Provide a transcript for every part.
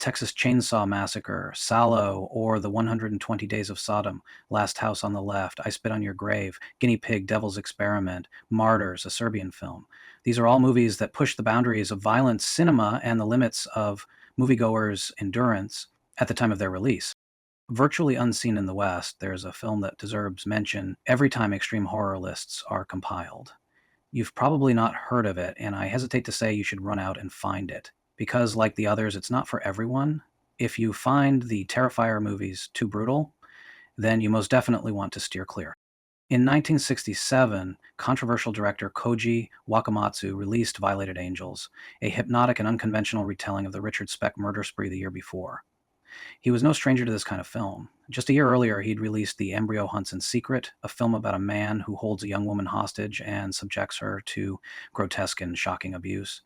Texas Chainsaw Massacre, Salò, or The 120 Days of Sodom, Last House on the Left, I Spit on Your Grave, Guinea Pig, Devil's Experiment, Martyrs, a Serbian film. These are all movies that push the boundaries of violent cinema and the limits of moviegoers' endurance at the time of their release. Virtually unseen in the West, there's a film that deserves mention every time extreme horror lists are compiled. You've probably not heard of it, and I hesitate to say you should run out and find it. Because, like the others, it's not for everyone. If you find the Terrifier movies too brutal, then you most definitely want to steer clear. In 1967, controversial director Koji Wakamatsu released Violated Angels, a hypnotic and unconventional retelling of the Richard Speck murder spree the year before. He was no stranger to this kind of film. Just a year earlier, he'd released The Embryo Hunts in Secret, a film about a man who holds a young woman hostage and subjects her to grotesque and shocking abuse.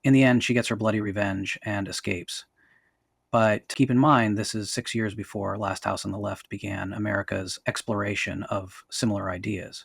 In the end, she gets her bloody revenge and escapes. But keep in mind, this is 6 years before Last House on the Left began America's exploration of similar ideas.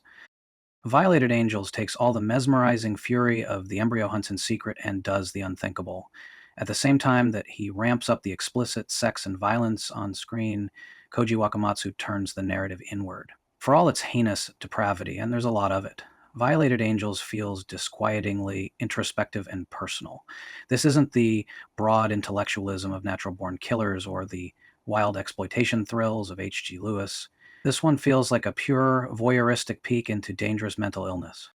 Violated Angels takes all the mesmerizing fury of The Embryo Hunts in Secret and does the unthinkable. At the same time that he ramps up the explicit sex and violence on screen, Koji Wakamatsu turns the narrative inward. For all its heinous depravity, and there's a lot of it, Violated Angels feels disquietingly introspective and personal. This isn't the broad intellectualism of Natural Born Killers or the wild exploitation thrills of H.G. Lewis. This one feels like a pure, voyeuristic peek into dangerous mental illness.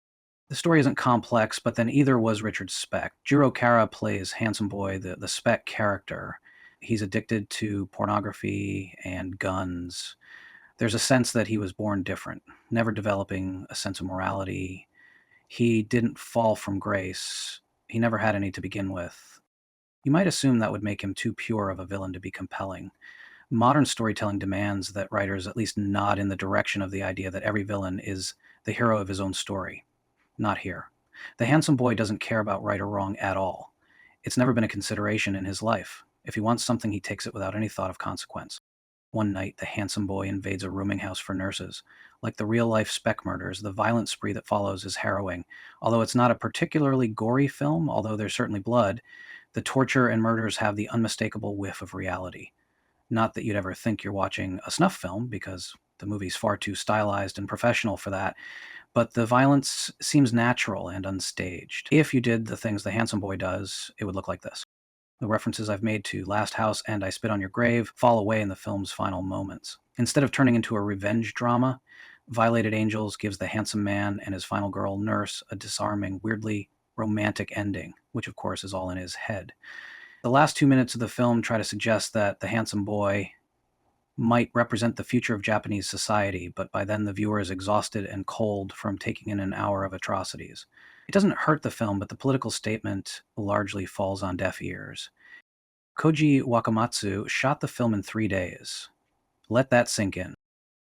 The story isn't complex, but then either was Richard Speck. Jiro Kara plays Handsome Boy, the Speck character. He's addicted to pornography and guns. There's a sense that he was born different, never developing a sense of morality. He didn't fall from grace. He never had any to begin with. You might assume that would make him too pure of a villain to be compelling. Modern storytelling demands that writers at least nod in the direction of the idea that every villain is the hero of his own story. Not here. The handsome boy doesn't care about right or wrong at all. It's never been a consideration in his life. If he wants something, he takes it without any thought of consequence. One night, the handsome boy invades a rooming house for nurses. Like the real-life Speck murders, the violent spree that follows is harrowing. Although it's not a particularly gory film, although there's certainly blood, the torture and murders have the unmistakable whiff of reality. Not that you'd ever think you're watching a snuff film, because the movie's far too stylized and professional for that, but the violence seems natural and unstaged. If you did the things the handsome boy does, it would look like this. The references I've made to Last House and I Spit on Your Grave fall away in the film's final moments. Instead of turning into a revenge drama, Violated Angels gives the handsome man and his final girl, Nurse, a disarming, weirdly romantic ending, which of course is all in his head. The last 2 minutes of the film try to suggest that the handsome boy might represent the future of Japanese society, but by then the viewer is exhausted and cold from taking in an hour of atrocities. It doesn't hurt the film, but the political statement largely falls on deaf ears. Koji Wakamatsu shot the film in 3 days. Let that sink in.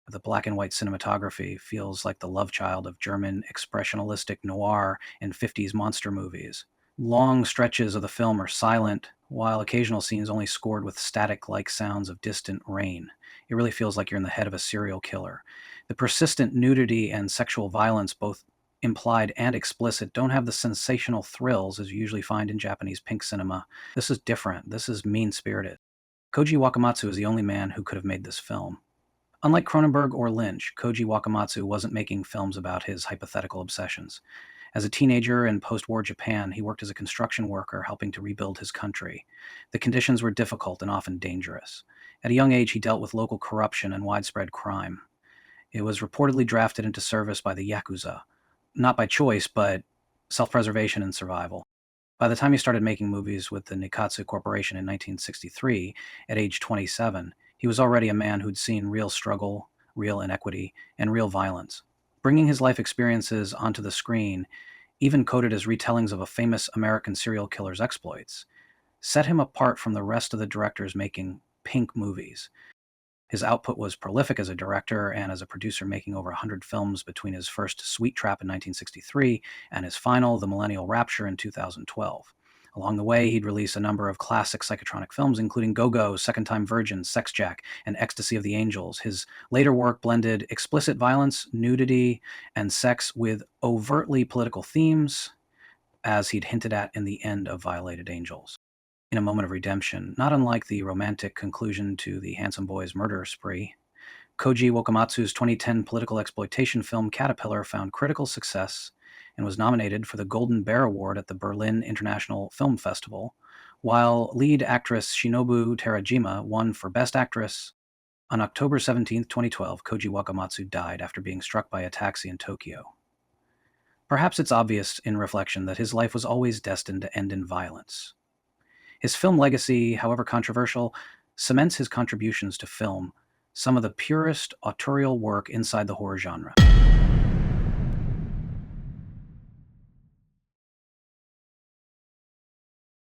The black and white cinematography feels like the love child of German expressionistic noir and 50s monster movies. Long stretches of the film are silent, while occasional scenes only scored with static-like sounds of distant rain. It really feels like you're in the head of a serial killer. The persistent nudity and sexual violence, both implied and explicit, don't have the sensational thrills as you usually find in Japanese pink cinema. This is different. This is mean-spirited. Koji Wakamatsu is the only man who could have made this film. Unlike Cronenberg or Lynch, Koji Wakamatsu wasn't making films about his hypothetical obsessions. As a teenager in post-war Japan, he worked as a construction worker helping to rebuild his country. The conditions were difficult and often dangerous. At a young age, he dealt with local corruption and widespread crime. It was reportedly drafted into service by the Yakuza, not by choice, but self-preservation and survival. By the time he started making movies with the Nikatsu Corporation in 1963, at age 27, he was already a man who'd seen real struggle, real inequity, and real violence. Bringing his life experiences onto the screen, even coded as retellings of a famous American serial killer's exploits, set him apart from the rest of the directors making pink movies. His output was prolific as a director and as a producer, making over 100 films between his first Sweet Trap in 1963 and his final, The Millennial Rapture, in 2012. Along the way, he'd release a number of classic psychotronic films, including Go-Go, Second Time Virgin, Sex Jack, and Ecstasy of the Angels. His later work blended explicit violence, nudity, and sex with overtly political themes, as he'd hinted at in the end of Violated Angels. in a moment of redemption, not unlike the romantic conclusion to the handsome boy's murder spree. Koji Wakamatsu's 2010 political exploitation film Caterpillar found critical success and was nominated for the Golden Bear Award at the Berlin International Film Festival, while lead actress Shinobu Terajima won for Best Actress. On October 17, 2012, Koji Wakamatsu died after being struck by a taxi in Tokyo. Perhaps it's obvious in reflection that his life was always destined to end in violence. His film legacy, however controversial, cements his contributions to film, some of the purest autorial work inside the horror genre.